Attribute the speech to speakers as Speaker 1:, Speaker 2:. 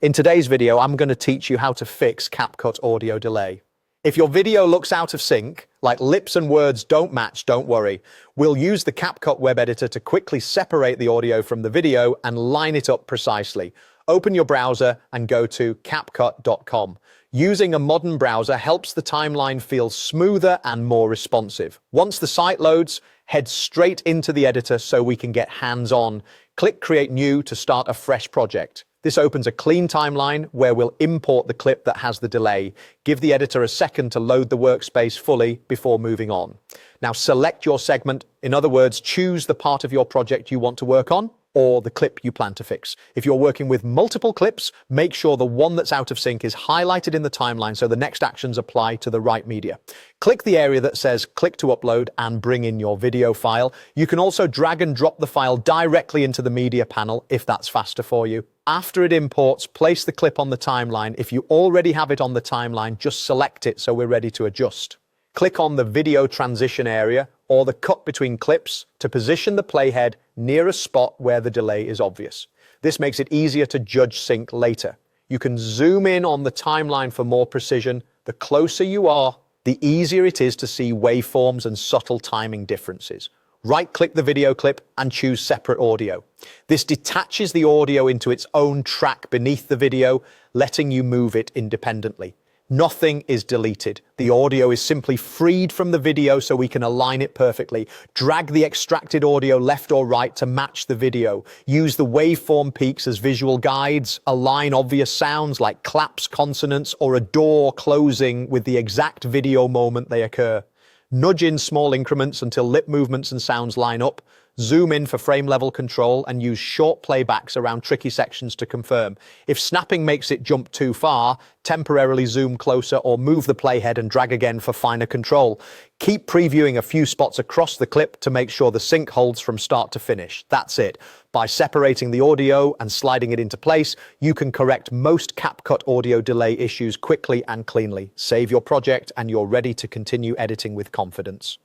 Speaker 1: In today's video, I'm going to teach you how to fix Capcut audio delay. If your video looks out of sync, like lips and words don't match, don't worry. We'll use the Capcut web editor to quickly separate the audio from the video and line it up precisely. Open your browser and go to capcut.com. Using a modern browser helps the timeline feel smoother and more responsive. Once the site loads, head straight into the editor so we can get hands-on. Click Create New to start a fresh project. This opens a clean timeline where we'll import the clip that has the delay. Give the editor a second to load the workspace fully before moving on. Now select your segment. In other words, choose the part of your project you want to work on or the clip you plan to fix. If you're working with multiple clips, make sure the one that's out of sync is highlighted in the timeline so the next actions apply to the right media. Click the area that says click to upload and bring in your video file. You can also drag and drop the file directly into the media panel if that's faster for you. After it imports, place the clip on the timeline. If you already have it on the timeline, just select it so we're ready to adjust. Click on the video transition area or the cut between clips to position the playhead near a spot where the delay is obvious. This makes it easier to judge sync later. You can zoom in on the timeline for more precision. The closer you are, the easier it is to see waveforms and subtle timing differences. Right-click the video clip and choose Separate Audio. This detaches the audio into its own track beneath the video, letting you move it independently. Nothing is deleted. The audio is simply freed from the video so we can align it perfectly. Drag the extracted audio left or right to match the video. Use the waveform peaks as visual guides. Align obvious sounds like claps, consonants, or a door closing with the exact video moment they occur. Nudge in small increments until lip movements and sounds line up. Zoom in for frame level control and use short playbacks around tricky sections to confirm. If snapping makes it jump too far, temporarily zoom closer or move the playhead and drag again for finer control. Keep previewing a few spots across the clip to make sure the sync holds from start to finish. That's it. By separating the audio and sliding it into place, you can correct most Capcut audio delay issues quickly and cleanly. Save your project and you're ready to continue editing with confidence.